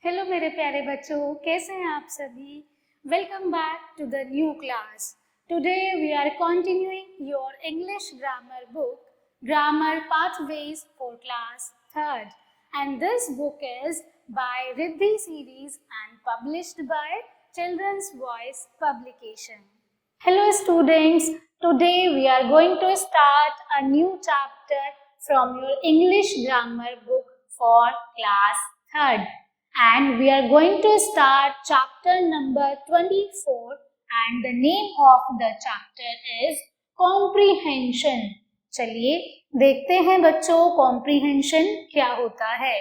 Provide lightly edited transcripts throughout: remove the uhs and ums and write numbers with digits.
Hello मेरे प्यारे बच्चों, कैसे हैं आप सभी। Welcome back to the new class. Today we are continuing your English grammar book, grammar pathways for class third, and this book is by Riddhi series and published by children's voice publication. Hello students, today we are going to start a new chapter from your English grammar book for class 3rd, and we are going to start chapter number 24, and the name of the chapter is comprehension. चलिए देखते हैं बच्चों comprehension क्या होता है।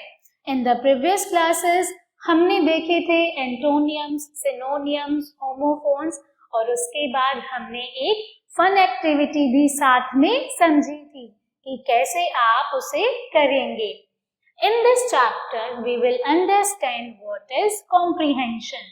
In the previous classes हमने देखे थे एंटोनियम्स, सिनोनियम्स, होमोफोन्स और उसके बाद हमने एक फन एक्टिविटी भी साथ में समझी थी कि कैसे आप उसे करेंगे। In this chapter we will understand what is comprehension.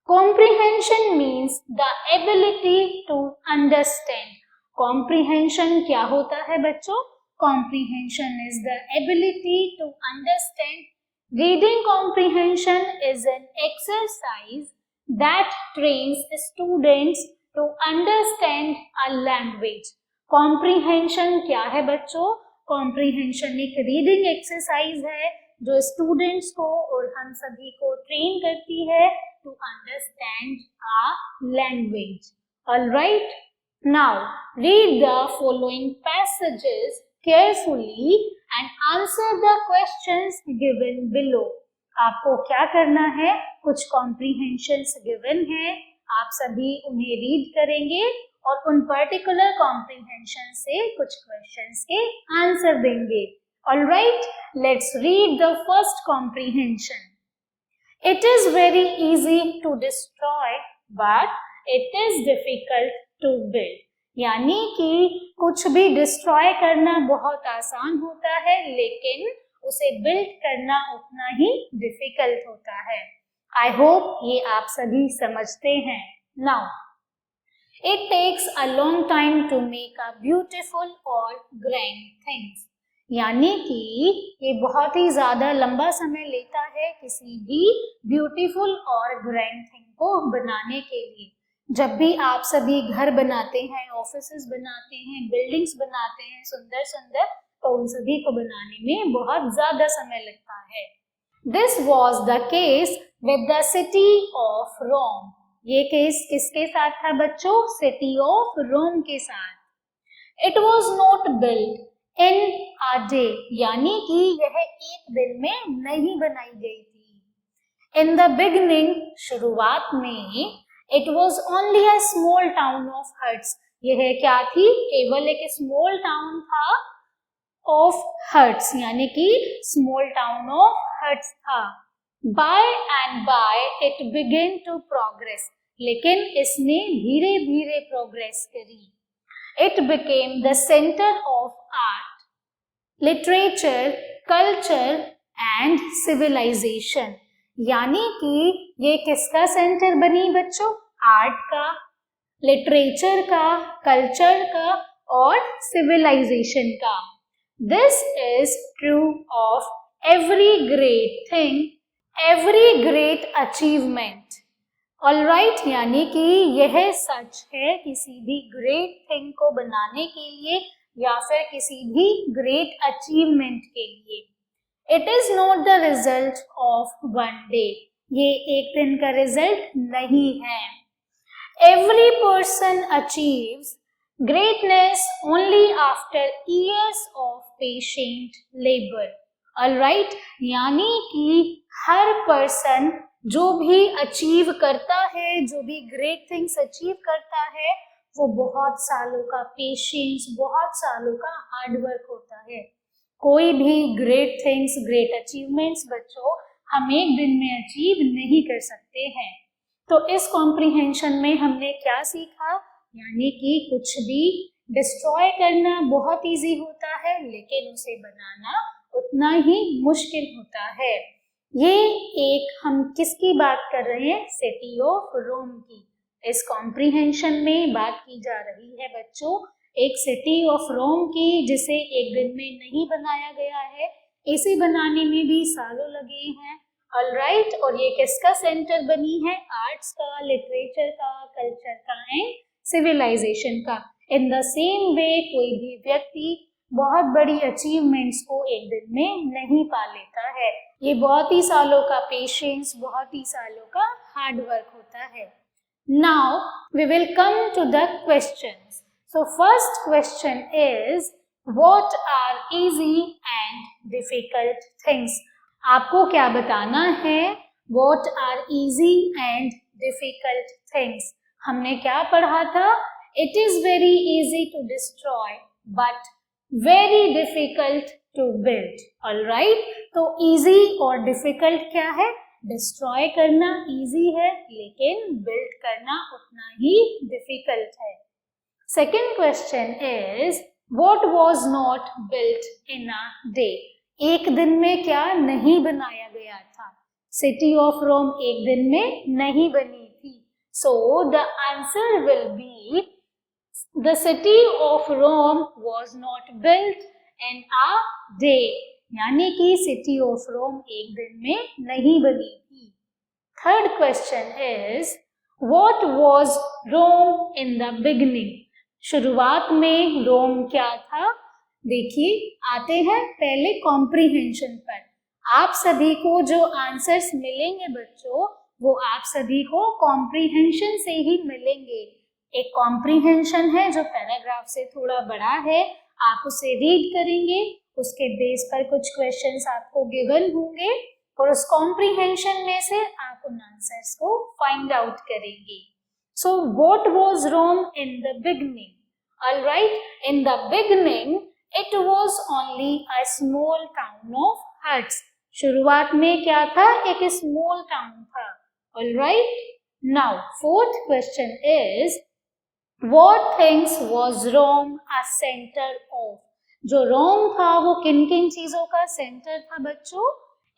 Comprehension means the ability to understand. Comprehension क्या होता है बच्चों? Comprehension is the ability to understand. Reading comprehension is an exercise that trains students to understand a language. Comprehension क्या है बच्चों? Comprehension एक reading exercise है जो स्टूडेंट्स को और हम सभी को ट्रेन करती है to understand a language. All right. Now read the following passages carefully and answer the questions given below. आपको क्या करना है? कुछ कॉम्प्रीहेंशंस गिवन है, आप सभी उन्हें रीड करेंगे और उन पर्टिकुलर कॉम्प्रीहेंशन से कुछ क्वेश्चंस के आंसर देंगे। Alright, let's read the first comprehension. It is very easy to destroy but it is difficult to build. यानी कि कुछ भी डिस्ट्रॉय करना बहुत आसान होता है, लेकिन उसे बिल्ड करना उतना ही डिफिकल्ट होता है। आई होप ये आप सभी समझते हैं। Now it takes a long time to make a beautiful और ग्रैंड थिंग्स। यानी कि ये बहुत ही ज्यादा लंबा समय लेता है किसी भी ब्यूटीफुल और ग्रैंड थिंग को बनाने के लिए। जब भी आप सभी घर बनाते हैं, ऑफिसेस बनाते हैं, बिल्डिंग्स बनाते हैं सुंदर सुंदर, तो उन सभी को बनाने में बहुत ज्यादा समय लगता है। This was the case with the city of Rome. ये केस किसके साथ था बच्चों? सिटी ऑफ रोम के साथ। It was not build in a day, यानी कि यह एक दिन में नहीं बनाई गई थी। इन द बिगिनिंग, शुरुआत में, it was only a small town of huts. यह क्या थी? केवल एक स्मॉल टाउन था ऑफ हट्स, यानी कि स्मॉल टाउन ऑफ हट्स था। By and by it began to progress, लेकिन इसने धीरे धीरे प्रोग्रेस करी। It became the centre of art, literature, culture and civilisation. यानी कि ये किसका सेंटर बनी बच्चों? आर्ट का, लिटरेचर का, कल्चर का और सिविलाइजेशन का। This is true of every great thing, every great achievement. Alright, यानी कि यह सच है किसी भी ग्रेट थिंग को बनाने के लिए या फिर किसी भी ग्रेट अचीवमेंट के लिए। It is not the result of one day. ये एक दिन का रिजल्ट नहीं है। Every person achieves greatness only after years of patient labour. Alright, यानी कि हर पर्सन जो भी अचीव करता है, जो भी ग्रेट थिंग्स अचीव करता है, वो बहुत सालों का पेशेंस, बहुत सालों का हार्डवर्क होता है। कोई भी ग्रेट थिंग्स, ग्रेट अचीवमेंट्स बच्चों हम एक दिन में अचीव नहीं कर सकते हैं। तो इस कॉम्प्रीहेंशन में हमने क्या सीखा? यानी कि कुछ भी डिस्ट्रॉय करना बहुत इजी होता है, लेकिन उसे बनाना उतना ही मुश्किल होता है। ये एक हम किसकी बात कर रहे हैं? सिटी ऑफ रोम की। इस कॉम्प्रीहेंशन में बात की जा रही है बच्चों एक सिटी ऑफ रोम की, जिसे एक दिन में नहीं बनाया गया है। इसे बनाने में भी सालों लगे हैं ऑलराइट, और ये किसका सेंटर बनी है? आर्ट्स का, लिटरेचर का, कल्चर का एंड सिविलाइजेशन का। इन द सेम वे कोई भी व्यक्ति बहुत बड़ी अचीवमेंट्स को एक दिन में नहीं पा लेता है। ये बहुत ही सालों का पेशेंस, बहुत ही सालों का हार्ड वर्क होता है। Now we will come to the questions. So first question is what are easy and difficult things. आपको क्या बताना है? What are easy and difficult things. हमने क्या पढ़ा था? It is very easy to destroy but very difficult to build. Alright, तो easy और डिफिकल्ट क्या है? डिस्ट्रॉय करना इजी है लेकिन बिल्ड करना उतना ही डिफिकल्ट है। Second question is what was not built in a day. एक दिन में क्या नहीं बनाया गया था? सिटी ऑफ रोम एक दिन में नहीं बनी थी। So the answer will be the city of Rome was not built in a day, यानी कि सिटी ऑफ रोम एक दिन में नहीं बनी थी। Third question is what was Rome in the beginning. शुरुआत में रोम क्या था? देखिए, आते हैं पहले कॉम्प्रीहेंशन पर। आप सभी को जो आंसर्स मिलेंगे बच्चों, वो आप सभी को कॉम्प्रीहेंशन से ही मिलेंगे। एक कॉम्प्रीहेंशन है जो पैराग्राफ से थोड़ा बड़ा है, आप उसे रीड करेंगे, उसके बेस पर कुछ क्वेश्चंस आपको गिवन होंगे और उस कॉम्प्रीहेंशन में से आप उन आंसर्स को फाइंड आउट करेंगे। So what was Rome in the beginning? Alright, in the beginning it was only a small town of huts. शुरुआत में क्या था? एक स्मॉल टाउन था। Alright, now fourth question is What things was Rome a center of? जो रोम था वो किन किन चीजों का सेंटर था बच्चों?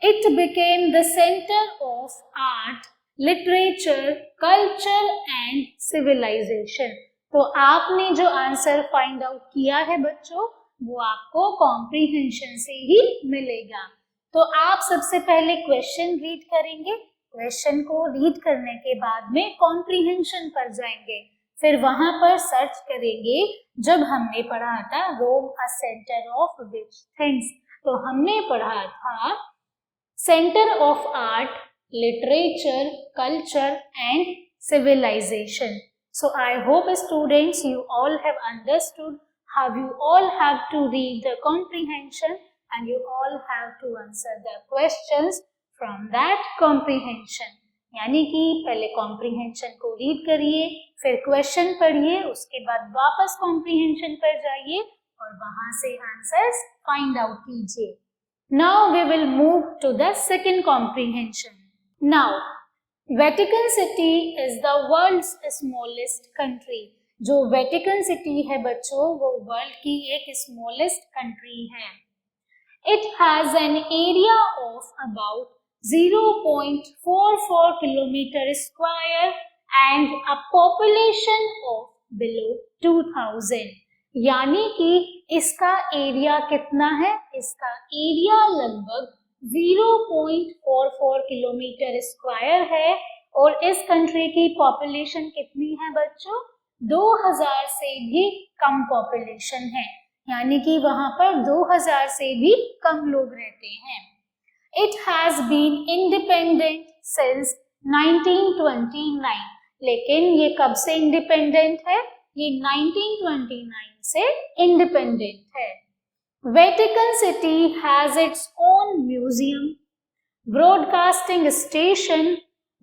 It became the center of art, literature, culture and civilization. तो आपने जो आंसर फाइंड आउट किया है बच्चों, वो आपको कॉम्प्रीहेंशन से ही मिलेगा। तो आप सबसे पहले क्वेश्चन रीड करेंगे, क्वेश्चन को रीड करने के बाद में कॉम्प्रीहेंशन पर जाएंगे, फिर वहां पर सर्च करेंगे जब हमने पढ़ा था Rome a centre of which things. तो हमने पढ़ा था centre of art, literature, culture and civilisation. So I hope students you all have understood how you all have to read the comprehension and you all have to answer the questions from that comprehension. यानी कि पहले comprehension को read करिए, फिर question पढ़िए, उसके बाद वापस कॉम्प्रीहेंशन पर जाइए और वहां से आंसर्स फाइंड आउट कीजिए। Now we will move to the second comprehension. Now Vatican City is the world's smallest country. जो वेटिकन सिटी है बच्चों, वो वर्ल्ड की एक स्मॉलेस्ट कंट्री है। It has an area of about 0.44 kilometer square and a population of below 2000, यानी कि इसका एरिया कितना है? इसका एरिया लगभग 0.44 किलोमीटर स्क्वायर है और इस कंट्री की पॉपुलेशन कितनी है बच्चों? 2000 से भी कम पॉपुलेशन है, यानी कि वहां पर 2000 से भी कम लोग रहते हैं। It has been independent since 1929, लेकिन ये कब से इंडिपेंडेंट है? ये 1929 से इंडिपेंडेंट है। Vatican City has its own museum, broadcasting station,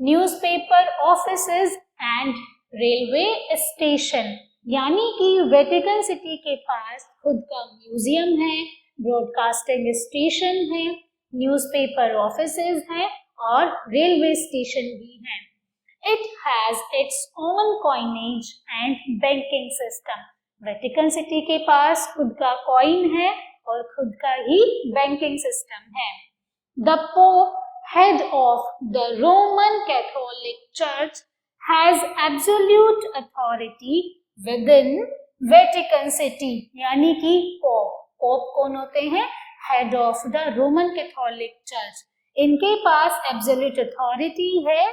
newspaper offices and railway station, यानी कि वेटिकन सिटी के पास खुद का म्यूजियम है, ब्रॉडकास्टिंग स्टेशन है, न्यूज़पेपर ऑफिसेज हैं और रेलवे स्टेशन भी हैं। It has its own coinage and banking system. Vatican city के पास खुद का कॉइन है और खुद का ही बैंकिंग सिस्टम है। The pope, head of the Roman Catholic church, has absolute authority with in Vatican city, यानी कि पोप कौन होते हैं? Head of the Roman Catholic church. इनके पास एब्सोल्यूट अथॉरिटी है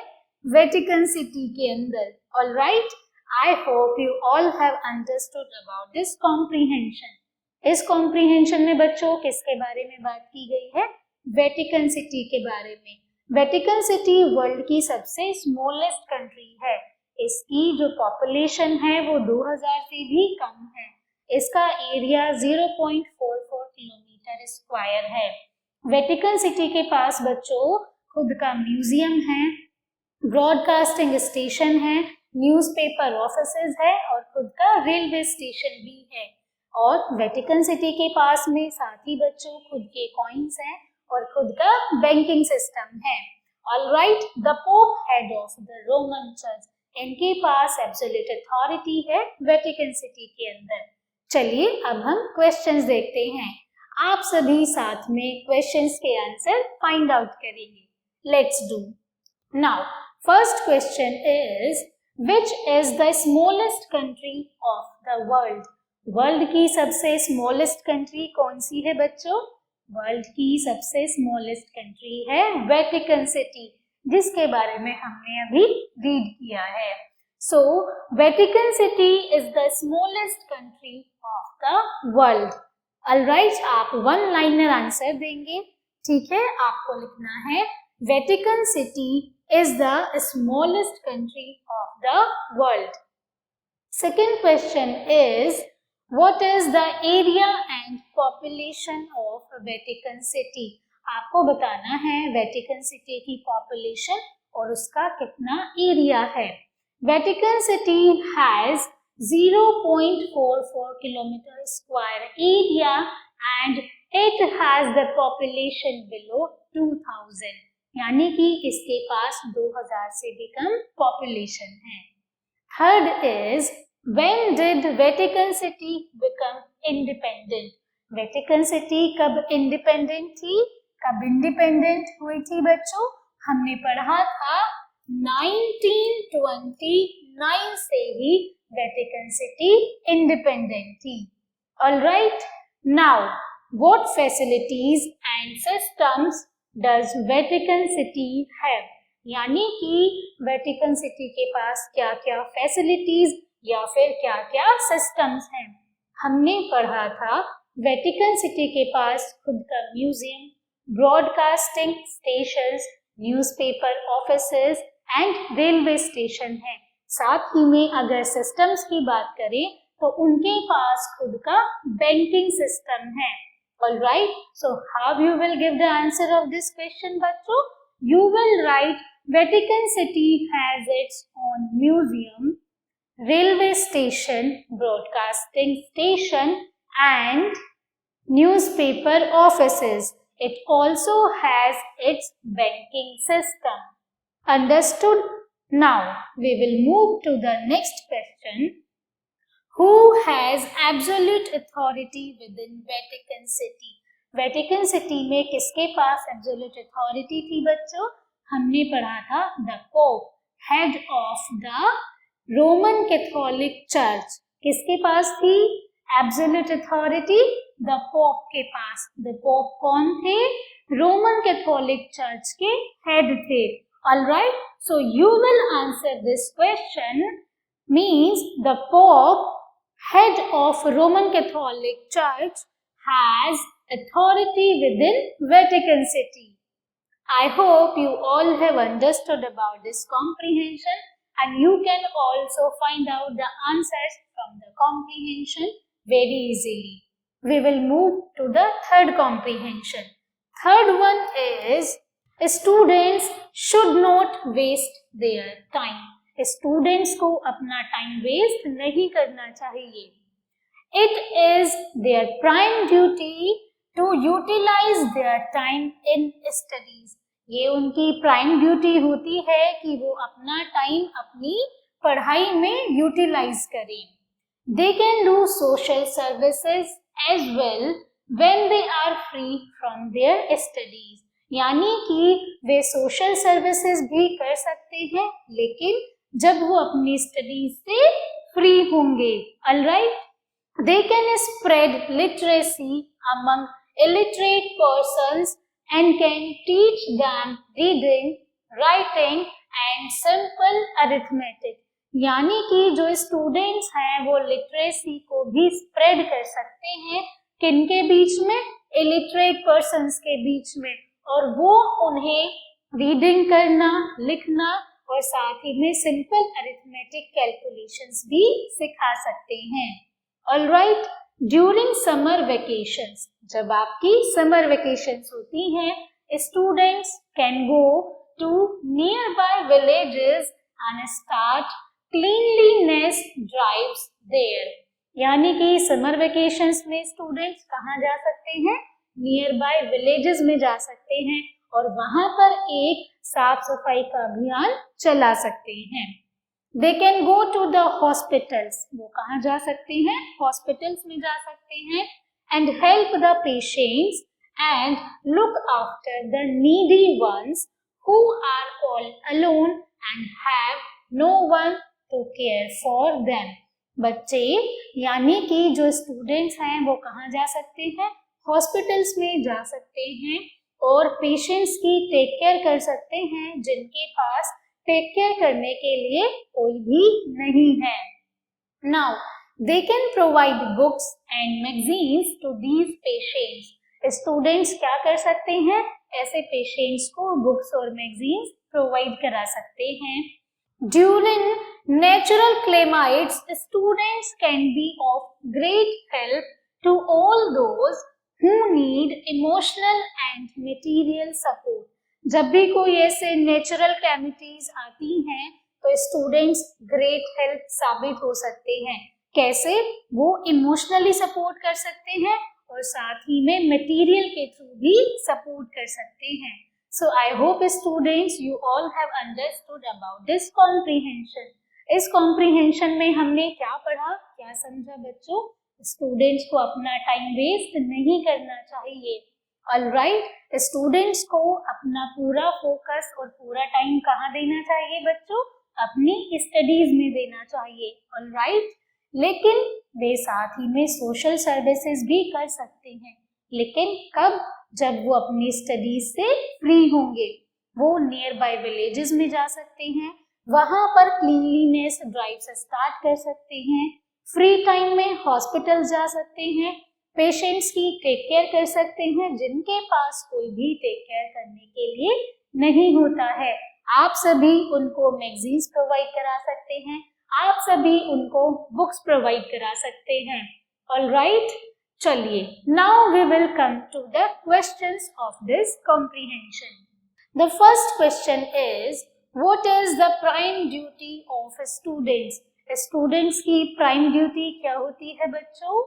वेटिकन सिटी के अंदर. Alright, I hope you all have understood about this comprehension. इस कॉम्प्रीहेंशन में बच्चों किसके बारे में बात की गई है? वेटिकन सिटी के बारे में. वेटिकन सिटी वर्ल्ड की सबसे स्मॉलेस्ट कंट्री है. इसकी जो पॉपुलेशन है वो 2000 से भी कम है. इसका एरिया 0.44 किलोमीटर स्क्वायर है. वेटिकन सिटी के पास बच्चों खुद का म्यूजियम है, ब्रॉडकास्टिंग स्टेशन है, न्यूज़पेपर ऑफिसेज है और खुद का रेलवे स्टेशन भी है. और वेटिकन सिटी के पास में साथ ही बच्चों खुद के कॉइन्स हैं और खुद का बैंकिंग सिस्टम है. Alright, the pope head of the Roman church, इनके पास एब्सोल्यूट अथॉरिटी है वेटिकन सिटी के अंदर. चलिए अब हम क्वेश्चंस देखते हैं. आप सभी साथ में क्वेश्चंस के आंसर फाइंड आउट करेंगे. Let's do. Now first question is, which is the smallest country of the world? World की सबसे स्मॉलेस्ट कंट्री कौन सी है बच्चों? वर्ल्ड की सबसे स्मॉलेस्ट कंट्री है वेटिकन सिटी, जिसके बारे में हमने अभी रीड किया है. So Vatican City is the smallest country of the world. Alright, आप वन लाइनर आंसर देंगे. ठीक है, आपको लिखना है Vatican City is the smallest country of the world. Second question is, what is the area and population of Vatican City? आपको बताना है वेटिकन सिटी की पॉपुलेशन और उसका कितना एरिया है. Vatican City has 0.44 kilometre square area and it has the population below 2000, यानी कि इसके पास 2000 से भी कम पॉपुलेशन है. Third is, when did Vatican City become independent? Vatican city कब इंडिपेंडेंट थी? कब इंडिपेंडेंट हुई थी बच्चों? हमने पढ़ा था 1929 से ही वेटिकन सिटी इंडिपेंडेंट थी. Alright, now what facilities and systems does Vatican city have? यानी कि वेटिकन सिटी के पास क्या क्या फैसिलिटीज या फिर क्या क्या सिस्टम्स हैं. हमने पढ़ा था वेटिकन सिटी के पास खुद का museum, broadcasting stations, newspaper offices and railway station है. साथ ही में अगर सिस्टम्स की बात करें तो उनके पास खुद का बैंकिंग सिस्टम है. Alright, so how you will give the answer of this question बच्चों? You will write Vatican City has its own museum, railway station, broadcasting station and newspaper offices. It also has its banking system. Understood? Now we will move to the next question. Who has absolute authority within Vatican City? Vatican City में किसके पास absolute authority थी बच्चों? हमने पढ़ा था the Pope, head of the Roman Catholic church. किसके पास थी absolute authority? The pope के पास. द पोप कौन थे? रोमन कैथोलिक चर्च के हेड थे. Alright, so you will answer this question means the pope, head of Roman Catholic church, has authority within Vatican city. I hope you all have understood about this comprehension. And you can also find out the answers from the comprehension very easily. We will move to the third comprehension. Third one is, students should not waste their time. Students को अपना time waste नहीं करना चाहिए. It is their prime duty to utilize their time in studies. ये उनकी prime duty होती है कि वो अपना टाइम अपनी पढ़ाई में यूटिलाइज करें. They can do social services as well when they are free from their studies. यानी कि वे सोशल सर्विसेज भी कर सकते हैं लेकिन जब वो अपनी स्टडीज से फ्री होंगे. Alright, they can spread literacy among illiterate persons and can teach them reading, writing and simple arithmetic. यानी कि जो स्टूडेंट्स हैं वो लिटरेसी को भी स्प्रेड कर सकते हैं, किनके बीच में, इलिटरेट पर्सन्स के बीच में, और वो उन्हें रीडिंग करना, लिखना और साथ ही में सिंपल अरिथमेटिक कैलकुलेशंस भी सिखा सकते हैं। ऑलराइट, ड्यूरिंग समर वेकेशंस, जब आपकी समर वेकेशंस होती हैं, students can go to nearby villages and start cleanliness drives there. यानी कि समर वेकेशंस में स्टूडेंट्स कहाँ जा सकते हैं, नियर बाय विलेजेस में जा सकते हैं और वहां पर एक साफ सफाई का अभियान चला सकते हैं। They can go to the hospitals, वो कहाँ जा सकते हैं, हॉस्पिटल्स में जा सकते हैं, and help the patients and look after the needy ones who are all alone and have no one to care for them. बच्चे यानी कि जो स्टूडेंट्स हैं वो कहाँ जा सकते हैं, हॉस्पिटल्स में जा सकते हैं और पेशेंट्स की टेक केयर कर सकते हैं जिनके पास टेक केयर करने के लिए कोई भी नहीं है। Now they can provide books and magazines to these patients. Students क्या कर सकते हैं, ऐसे पेशेंट्स को बुक्स और मैगजीन्स प्रोवाइड करा सकते हैं। During natural climates students can be of great help to all those who need emotional and material support. जब भी कोई ऐसे नेचुरल कैलेमिटीज आती हैं तो स्टूडेंट्स ग्रेट हेल्प साबित हो सकते हैं। कैसे, वो इमोशनली सपोर्ट कर सकते हैं और साथ ही में मटेरियल के थ्रू भी सपोर्ट कर सकते हैं। So I hope students you all have understood about this comprehension. इस कॉम्प्रीहेंशन में हमने क्या पढ़ा, क्या समझा बच्चों? स्टूडेंट्स को अपना टाइम वेस्ट नहीं करना चाहिए। ऑलराइट, स्टूडेंट्स को अपना पूरा फोकस और पूरा टाइम कहाँ देना चाहिए बच्चों? अपनी स्टडीज में देना चाहिए। ऑलराइट, लेकिन वे साथ ही में सोशल सर्विसेज भी कर सकते हैं, लेकिन कब? जब वो अपनी स्टडीज से फ्री होंगे। वो नियर बाय विलेजेस में जा सकते हैं, वहां पर क्लीनलीनेस ड्राइव्स स्टार्ट कर सकते हैं, फ्री टाइम में हॉस्पिटल जा सकते हैं, पेशेंट्स की टेक केयर कर सकते हैं जिनके पास कोई भी टेक केयर करने के लिए नहीं होता है। आप सभी उनको मैगजीन्स प्रोवाइड करा सकते हैं, आप सभी उनको बुक्स प्रोवाइड करा सकते हैं। ऑलराइट, चलिए now we will come to the questions of this comprehension. The first question is, what is the prime duty of students? Students की प्राइम ड्यूटी क्या होती है बच्चों?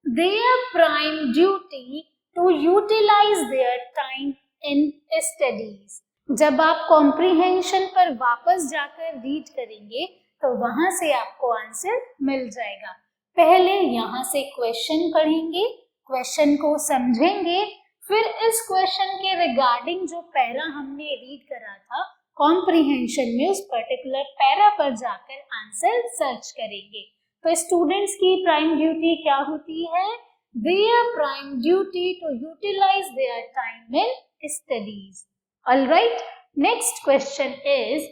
Their prime duty to utilize their time in studies. जब आप comprehension पर वापस जाकर रीड करेंगे तो वहां से आपको आंसर मिल जाएगा। पहले यहाँ से क्वेश्चन पढ़ेंगे, क्वेश्चन को समझेंगे, फिर इस क्वेश्चन के रिगार्डिंग जो पैरा हमने रीड करा था कॉम्प्रीहेंशन में, उस पर्टिकुलर पैरा पर जाकर आंसर सर्च करेंगे। तो स्टूडेंट्स की प्राइम ड्यूटी क्या होती है? Their prime duty to utilize their time in studies. Alright, next question is,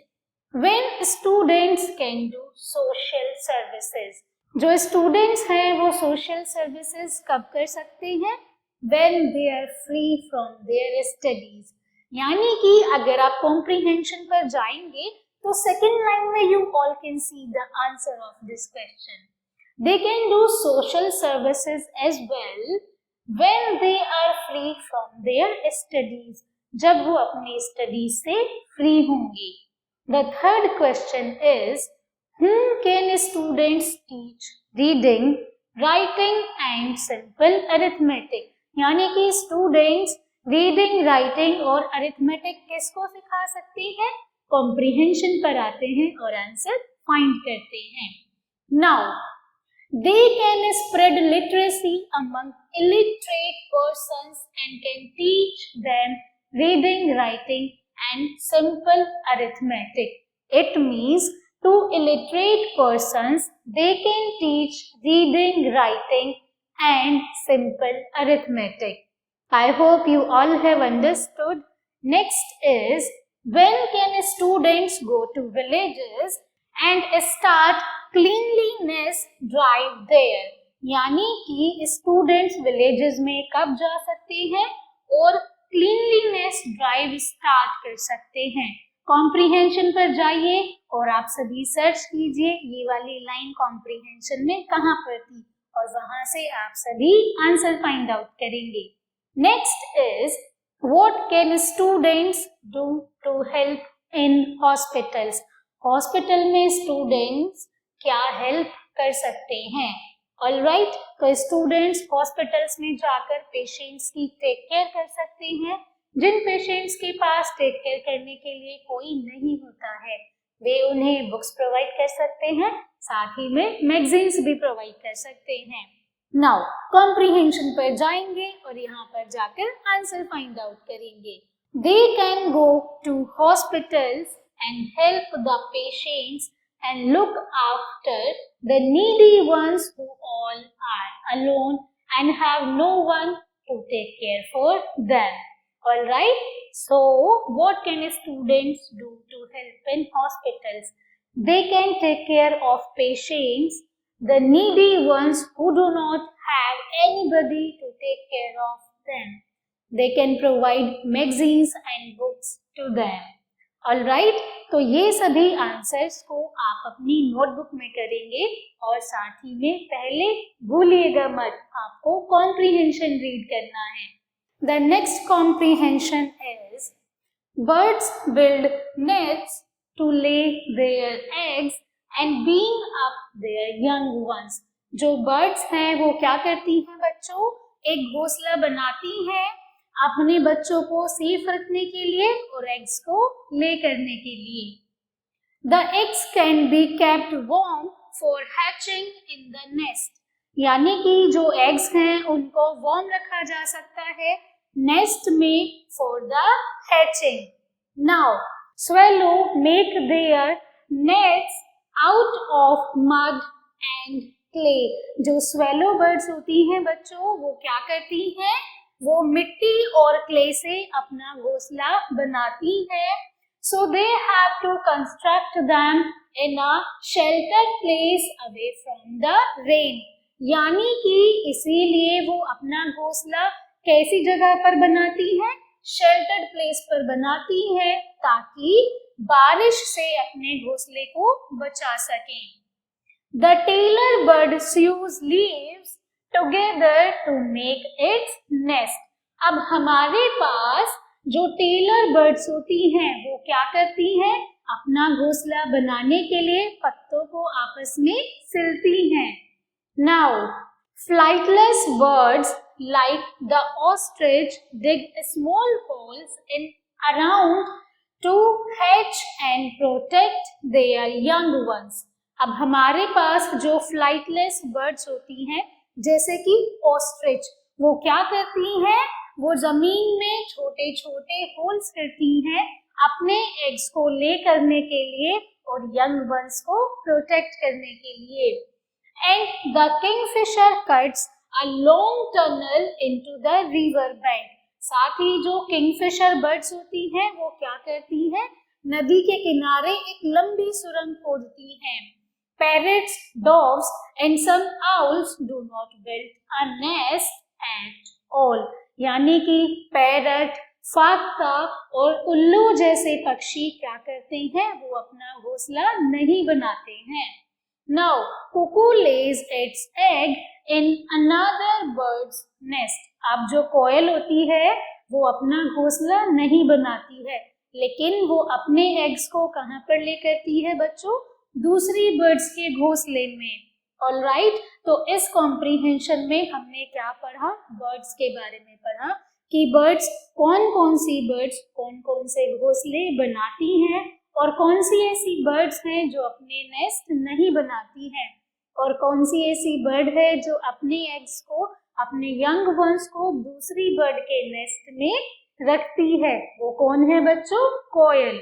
when students can do social services. जो स्टूडेंट्स हैं वो सोशल सर्विसेज कब कर सकते हैं? When they are free from their studies. यानी कि अगर आप कॉम्प्रीहेंशन पर जाएंगे तो सेकेंड लाइन में you all can see the answer of this question. They can do social services as well when they are free from their studies, जब वो अपनी स्टडीज से फ्री होंगे। The third question is, whom can students teach reading, writing and simple arithmetic? यानी कि students reading, writing और arithmetic किसको सिखा सकते हैं? कॉम्प्रीहेंशन पर आते हैं और आंसर फाइंड करते हैं। Now they can spread literacy among illiterate persons and can teach them reading, writing and simple arithmetic. It means to illiterate persons they can teach reading, writing and simple arithmetic. I hope you all have understood. Next is, when can students go to villages and start cleanliness drive there? यानी कि students villages में कब जा सकते हैं और cleanliness drive start कर सकते हैं? कॉम्प्रीहेंशन पर जाइए और आप सभी सर्च कीजिए ये वाली लाइन कॉम्प्रीहेंशन में कहाँ पर थी और वहां से आप सभी आंसर फाइंड आउट करेंगे. Next is, what can students do to help in hospitals? Hospital में स्टूडेंट्स क्या हेल्प कर सकते हैं? ऑलराइट, तो स्टूडेंट्स हॉस्पिटल्स में जाकर पेशेंट्स की टेक केयर कर सकते हैं. जिन पेशेंट्स के पास टेक केयर करने के लिए कोई नहीं होता है वे उन्हें बुक्स प्रोवाइड कर सकते हैं, साथ ही में मैगजीन्स भी प्रोवाइड कर सकते हैं. नाउ कॉम्प्रीहेंशन पर जाएंगे और यहाँ पर जाकर आंसर फाइंड आउट करेंगे. They can go to hospitals and help the patients and look after the needy ones who all are alone and have no one to take care for them. All right, so what can students do to help in hospitals? They can take care of patients, the needy ones who do not have anybody to take care of them. They can provide magazines and books to them. Alright, तो ये सभी answers को आप अपनी notebook में करेंगे और साथ ही में पहले भूलिएगा मत, आपको कॉम्प्रीहेंशन रीड करना है. The next comprehension is, birds build nests to lay their eggs and bring up their young ones. जो बर्ड्स हैं वो क्या करती हैं बच्चों? एक घोंसला बनाती हैं अपने बच्चों को सेफ रखने के लिए और एग्स को ले करने के लिए. The eggs can be kept warm for hatching in the nest. यानी कि जो एग्स हैं उनको वार्म रखा जा सकता है नेस्ट में for the hatching. Now swallow make their nets out of mud and clay. जो swallow birds होती हैं बच्चों वो क्या करती हैं? वो मिट्टी और क्ले से अपना घोंसला बनाती है. So they have to construct them in a sheltered place away from the rain. यानी कि इसीलिए वो अपना घोंसला कैसी जगह पर बनाती है? शेल्टर्ड प्लेस पर बनाती है ताकि बारिश से अपने घोंसले को बचा सकें. The tailor bird sews leaves together to make its nest. अब हमारे पास जो टेलर बर्ड्स होती हैं वो क्या करती हैं? अपना घोंसला बनाने के लिए पत्तों को आपस में सिलती हैं. Now, flightless birds like the ostrich dig small holes in around to hatch and protect their young ones. अब हमारे पास जो फ्लाइटलेस बर्ड्स होती हैं जैसे कि ऑस्ट्रिच, वो क्या करती हैं? वो जमीन में छोटे छोटे होल्स करती हैं अपने एग्स को ले करने के लिए और यंग वंस को प्रोटेक्ट करने के लिए. And the Kingfisher cuts a long tunnel into the river bank. साथ ही जो किंगफिशर बर्ड्स होती हैं वो क्या करती हैं? नदी के किनारे एक लंबी सुरंग खोदती हैं. Parrots, doves and some owls do not build a nest at all. यानी कि पैरट, फाख्ता और उल्लू जैसे पक्षी क्या करते हैं? वो अपना घोंसला नहीं बनाते हैं. Now, cuckoo lays its egg in another bird's nest. अब जो कोयल होती है वो अपना घोंसला नहीं बनाती है, लेकिन वो अपने एग्स को कहाँ पर ले करती है बच्चों? दूसरी बर्ड्स के घोंसले में. ऑलराइट, तो इस कॉम्प्रीहेंशन में हमने क्या पढ़ा? बर्ड्स के बारे में पढ़ा कि बर्ड्स कौन कौन सी बर्ड्स कौन कौन से घोंसले बनाती हैं और कौन सी ऐसी बर्ड्स हैं जो अपने नेस्ट नहीं बनाती हैं और कौन सी ऐसी बर्ड है जो अपने एग्स को, अपने यंग वंस को दूसरी बर्ड के नेस्ट में रखती है. वो कौन है बच्चों? कोयल.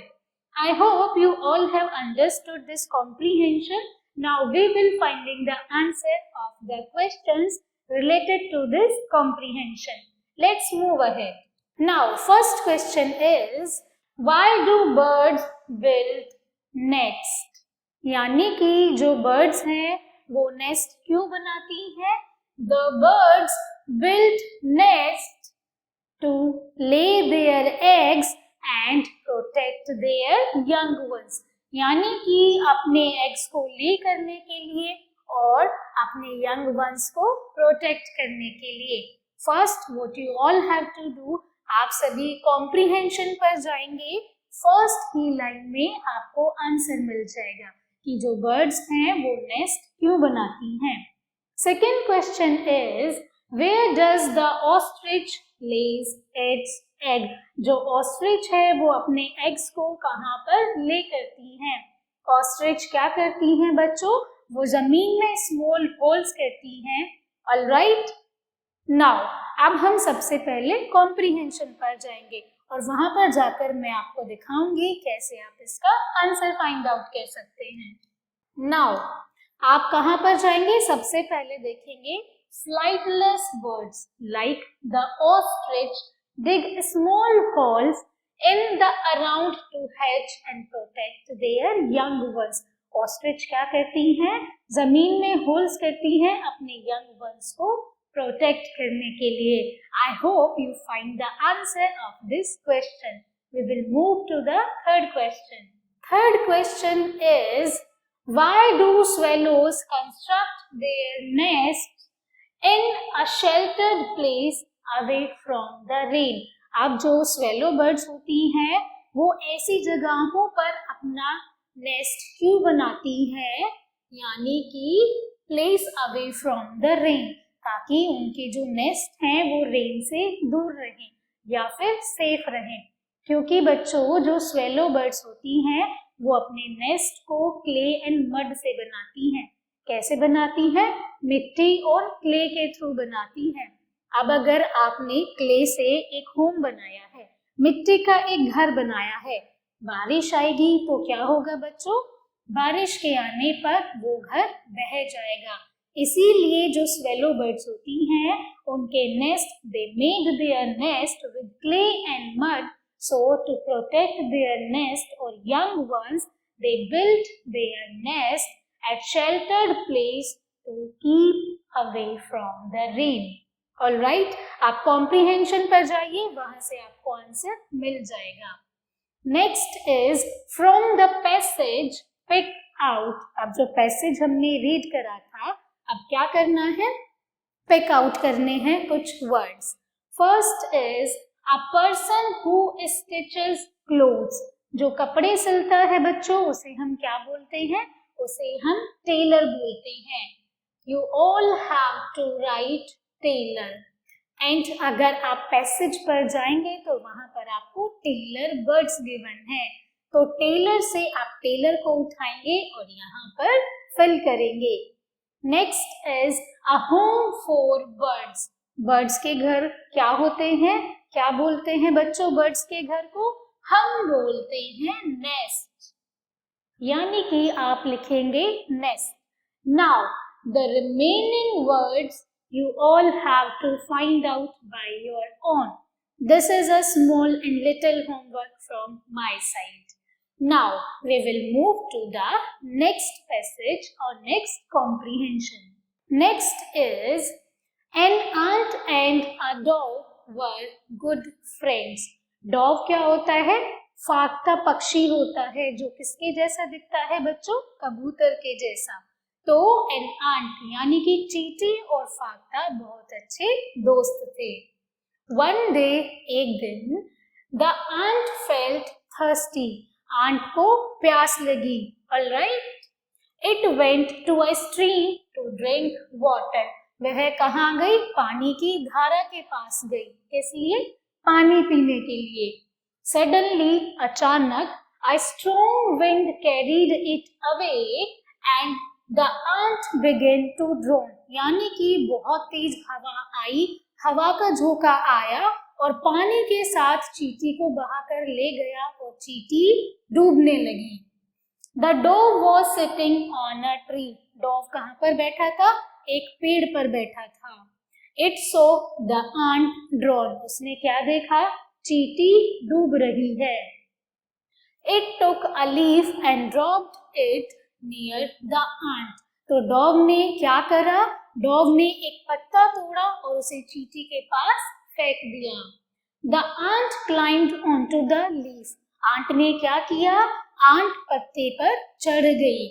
I hope you all have understood this comprehension. Now we will finding the answer of the questions related to this comprehension. Let's move ahead. Now, first question is, why do birds build nest? यानी कि जो birds हैं वो nest क्यों बनाती हैं? The birds build nest to lay their eggs and protect their young ones. यानी कि अपने eggs को lay करने के लिए और अपने young ones को protect करने के लिए. First, what you all have to do, आप सभी comprehension पर जाएंगे. फर्स्ट ही लाइन में आपको आंसर मिल जाएगा कि जो birds हैं वो nest क्यों बनाती हैं. Second question is, where does the ostrich lays its egg? जो ostrich है वो अपने eggs को कहाँ पर lay करती हैं? Ostrich क्या करती हैं बच्चों? वो जमीन में small holes करती हैं. All right? Now, अब हम सबसे पहले comprehension पर जाएंगे और वहां पर जाकर मैं आपको दिखाऊंगी कैसे आप इसका आंसर फाइंड आउट कर सकते हैं. Now, आप कहां पर जाएंगे? सबसे पहले देखेंगे flightless birds like the ostrich dig small holes in the around to hatch and protect their young ones. Ostrich क्या करती हैं? जमीन में holes करती हैं अपने young ones को प्रोटेक्ट करने के लिए. I hope you find the answer of this question. We will move to the third question. Third question is, why do swallows construct their nest in a sheltered place away from the rain? अब जो swallow birds होती हैं वो ऐसी जगहों पर अपना nest क्यों बनाती हैं? यानी कि place away from the rain, ताकि उनके जो नेस्ट हैं वो रेन से दूर रहें या फिर सेफ रहें. क्योंकि बच्चों जो स्वेलो बर्ड्स होती हैं वो अपने नेस्ट को क्ले एंड मड से बनाती हैं. कैसे बनाती हैं? मिट्टी और क्ले के थ्रू बनाती हैं. अब अगर आपने क्ले से एक होम बनाया है, मिट्टी का एक घर बनाया है, बारिश आएगी तो क्या होगा बच्चों? बारिश के आने पर वो घर बह जाएगा. इसीलिए जो स्वेलो बर्ड्स होती हैं उनके nest, they made their nest with clay and mud, so to protect their nest और young ones they built their nest at sheltered place to keep away from the rain. All right, आप comprehension पर जाइए, वहां से आपको answer मिल जाएगा. Next is from the passage pick out. अब जो पैसेज हमने रीड करा था, अब क्या करना है? पिक आउट करने हैं कुछ words. First is a person who stitches clothes. जो कपड़े सिलता है बच्चों उसे हम क्या बोलते हैं? उसे हम टेलर बोलते हैं. You all have to write tailor. And अगर आप पैसेज पर जाएंगे तो वहां पर आपको टेलर वर्ड्स गिवन है, तो टेलर से आप टेलर को उठाएंगे और यहाँ पर फिल करेंगे. Next is a home for birds. Birds के घर क्या होते हैं? क्या बोलते हैं बच्चों बर्ड्स के घर को? हम बोलते हैं नेस्ट. यानी कि आप लिखेंगे nest. Now the remaining words you all have to find out by your own. This is a small and little homework from my side. Now we will move to the next passage or next comprehension. Next is, an ant and a dove were good friends. Dove क्या होता है? फाख्ता पक्षी होता है जो किसके जैसा दिखता है बच्चों? कबूतर के जैसा. तो एन आंट यानी कि चींटी और फाख्ता बहुत अच्छे दोस्त थे. वन डे, एक दिन, the ant felt thirsty. Ant को प्यास लगी. Alright, it went to a stream to drink water. वह कहाँ गई? पानी की धारा के पास गई. किस लिए? पानी पीने के लिए. सडनली, अचानक, a strong wind carried it away and The ant began to drown. यानी कि बहुत तेज हवा आई, हवा का झोंका आया और पानी के साथ चींटी को बहाकर ले गया और चींटी डूबने लगी. The dove was sitting on a tree. Dove कहाँ पर बैठा था? एक पेड़ पर बैठा था. It saw the ant drown. उसने क्या देखा? चींटी डूब रही है. It took a leaf and dropped it near the ant. तो डॉग ने क्या करा? डॉग ने एक पत्ता तोड़ा और उसे चींटी के पास फेंक दिया. The ant climbed onto the leaf. Ant ने क्या किया? आंट पत्ते पर चढ़ गई.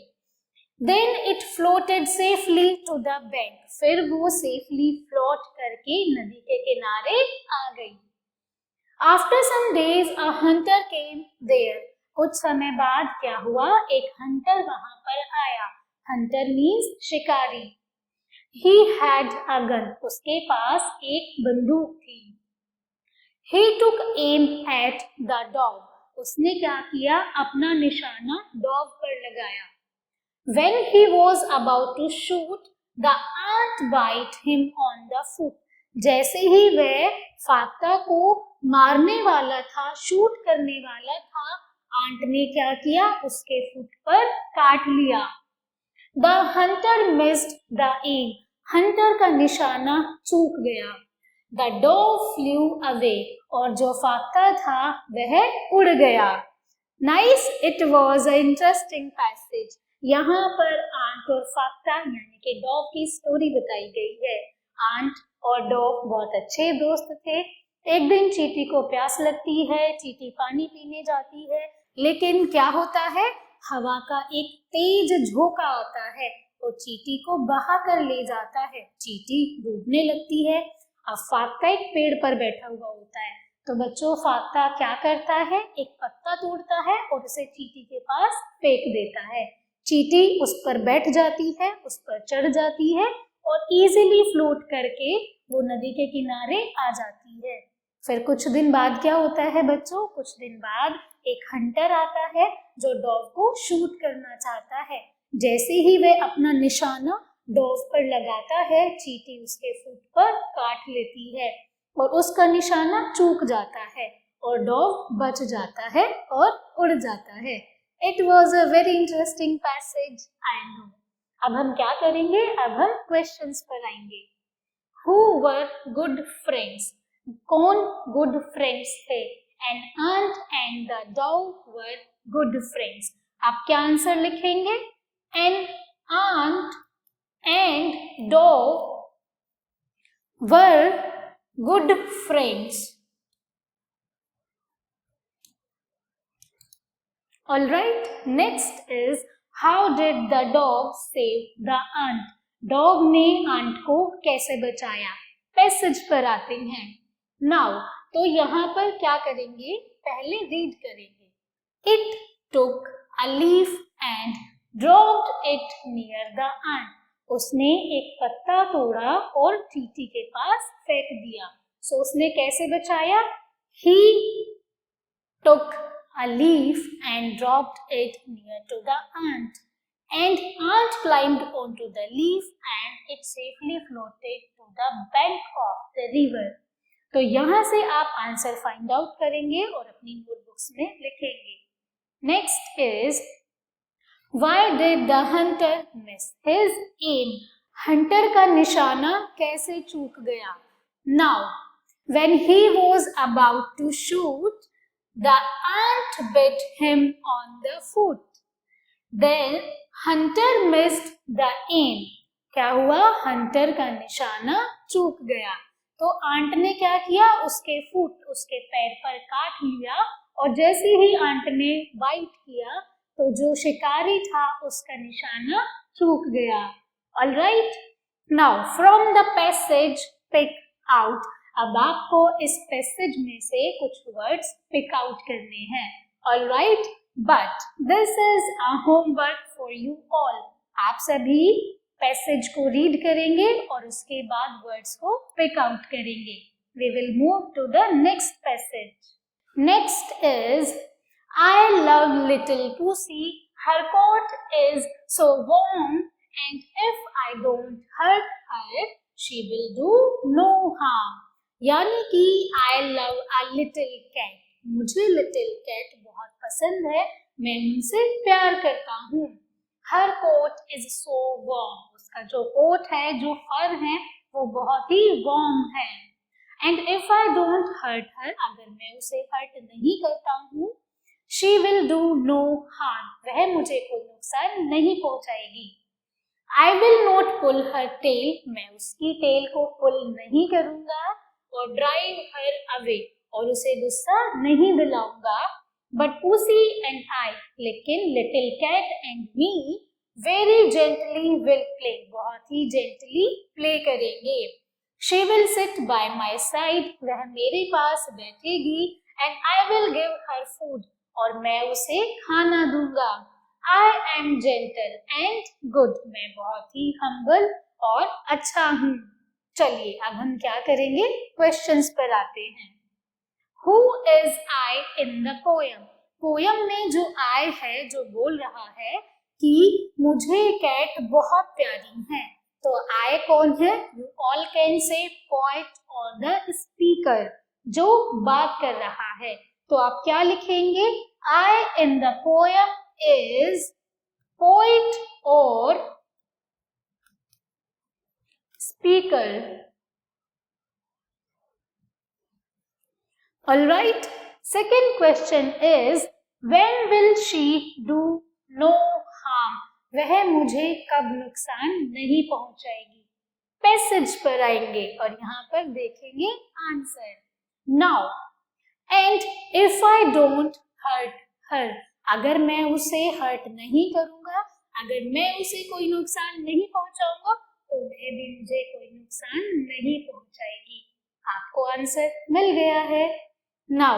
Then it floated safely to the bank. फिर वो सेफली फ्लोट करके नदी के किनारे आ गई. After some days a hunter came there. कुछ समय बाद क्या हुआ? एक हंटर वहां पर आया. हंटर मीन्स शिकारी. He had a gun. उसके पास एक बंदूक थी. He took aim at the dog. उसने क्या किया? अपना निशाना डॉग पर लगाया. When he was about to shoot, the ant bite him on the foot. जैसे ही वह फाख्ता को मारने वाला था, शूट करने वाला था, आंट ने क्या किया? उसके फुट पर काट लिया. The hunter missed the aim. Hunter का निशाना चूक गया. The dog flew away. और जो फाख्ता था वह उड़ गया. Nice, it was an interesting passage. यहाँ पर आंट और फाख्ता यानी कि डॉग की स्टोरी बताई गई है. आंट और डॉग बहुत अच्छे दोस्त थे. एक दिन चींटी को प्यास लगती है. चींटी पानी पीने जाती है, लेकिन क्या होता है? हवा का एक तेज झोंका आता है और चींटी को बहा कर ले जाता है. चींटी डूबने लगती है. अब फाख्ता एक पेड़ पर बैठा हुआ होता है. तो बच्चों, फाख्ता क्या करता है? एक पत्ता तोड़ता है और उसे चींटी के पास फेंक देता है. चींटी उस पर बैठ जाती है, उस पर चढ़ जाती है और इजीली फ्लोट करके वो नदी के किनारे आ जाती है. फिर कुछ दिन बाद क्या होता है बच्चों? कुछ दिन बाद एक हंटर आता है जो डॉग को शूट करना चाहता है. जैसे ही वह अपना निशाना डॉग पर लगाता है, चींटी उसके फुट पर काट लेती है और उसका निशाना चूक जाता है और डॉग बच जाता है और उड़ जाता है. It was a very interesting passage, I know. अब हम क्या करेंगे? अब हम क्वेश्चंस पर आएंगे. Who were good friends? कौन good friends थे? An aunt and the dog were good friends. आप क्या आंसर लिखेंगे? An aunt and dog were good friends. Alright, next is how did the dog save the ant? Dog ने aunt को कैसे बचाया? Passage पर आते हैं. Now, तो यहाँ पर क्या करेंगे? पहले रीड करेंगे. It took a leaf and dropped it near the ant. उसने एक पत्ता तोड़ा और चींटी के पास फेंक दिया. So उसने कैसे बचाया? He took a leaf and dropped it near to the ant. And ant climbed onto the leaf and it safely floated to the bank of the river. तो यहाँ से आप आंसर फाइंड आउट करेंगे और अपनी नोटबुक्स में लिखेंगे. Next is why did the hunter miss his aim? Hunter का निशाना कैसे चूक गया? Now, when he was about to shoot, the ant bit him on the foot. Then hunter missed the aim. क्या हुआ? हंटर का निशाना चूक गया. तो आंट ने क्या किया? उसके फुट, उसके पैर पर काट लिया और जैसे ही आंट ने बाइट किया तो जो शिकारी था उसका निशाना चूक गया. Alright, now from the passage pick out. अब आपको इस पैसेज में से कुछ वर्ड्स पिक आउट करने हैं. Alright, but this is a homework for you all. आप सभी पैसेज को रीड करेंगे और उसके बाद वर्ड्स को पिक आउट करेंगे. We will move to the next passage. Next is I love little Pussy. Her coat is so warm and if I don't hurt her, she will do no harm. यानी कि I love a little cat. मुझे little cat बहुत पसंद है, मैं उनसे प्यार करता हूँ. Her coat is so warm. उसका जो कोट है, जो फर है, वो बहुत ही वार्म है। And if I don't hurt her, अगर मैं उसे हर्ट नहीं करता हूँ, she will do no harm, वह मुझे कोई नुकसान नहीं पहुंचाएगी। I will not pull her tail, मैं उसकी टेल को पुल नहीं करूंगा, और ड्राइव हर अवे, और उसे गुस्सा नहीं दिलाऊंगा। बट पुसी एंड आई, लेकिन little cat and me very gently will play, बहुत ही जेंटली प्ले करेंगे। She will sit by my side, वह मेरे पास बैठेगी। And I will give her food, और मैं उसे खाना दूंगा। I am gentle and good, मैं बहुत ही हम्बल और अच्छा हूँ। चलिए अब हम क्या करेंगे, क्वेश्चंस पर आते हैं। Who is I in the poem? Poem में जो I है, जो बोल रहा है कि मुझे कैट बहुत प्यारी है, तो I कौन है? You all can say poet or the speaker, जो बात कर रहा है। तो आप क्या लिखेंगे? I in the poem is poet or speaker. Alright, second question is when will she do no harm? वह मुझे कब नुकसान नहीं पहुंचाएगी। पैसेज पर आएंगे और यहाँ पर देखेंगे answer. Now, and if I don't hurt her, अगर मैं उसे हर्ट नहीं करूंगा, अगर मैं उसे कोई नुकसान नहीं पहुंचाऊंगा, तो वह भी मुझे कोई नुकसान नहीं पहुंचाएगी। आपको आंसर मिल गया है। Now,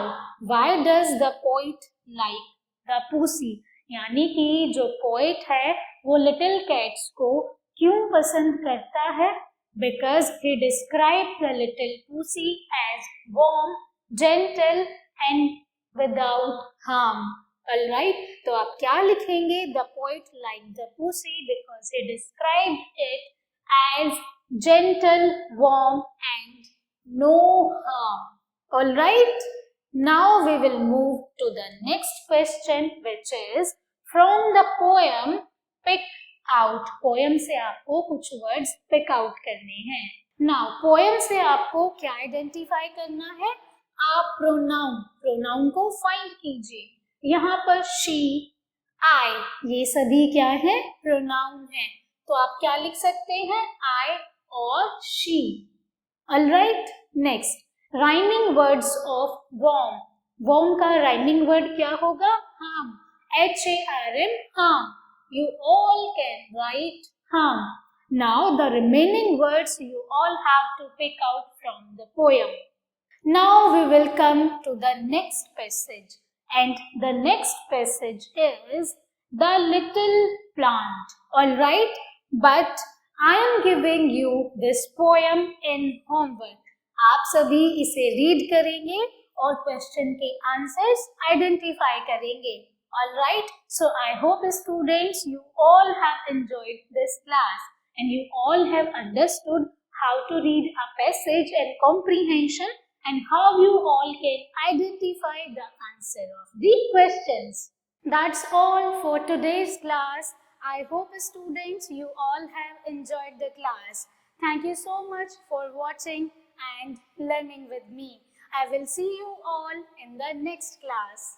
why does the poet like the pussy? यानी कि जो पोएट है वो लिटिल कैट्स को क्यों पसंद करता है? Because he described the little pussy as warm, gentle and without harm. Alright, तो आप क्या लिखेंगे? The poet liked the pussy because he described it as gentle, warm and no harm. Alright, now we will move to the next question, which is from the poem pick out. Poem से आपको कुछ words pick out करने हैं। Now, poem से आपको क्या identify करना है? आप pronoun को find कीजिए। यहाँ पर she, I, ये सभी क्या है? pronoun है। तो आप क्या लिख सकते हैं? I और she. Alright, next. Rhyming words of warm. warm का राइमिंग वर्ड क्या होगा? harm. HARM, harm. You all can write harm. Now the remaining words you all have to pick out from the poem. Now we will come to the next passage, and the next passage is the little plant. Alright, but I am giving you this poem in homework. आप सभी इसे read करेंगे और question के answers identify करेंगे। Alright, so I hope students you all have enjoyed this class and you all have understood how to read a passage and comprehension and how you all can identify the answer of the questions. That's all for today's class. I hope students you all have enjoyed the class. Thank you so much for watching and learning with me. I will see you all in the next class.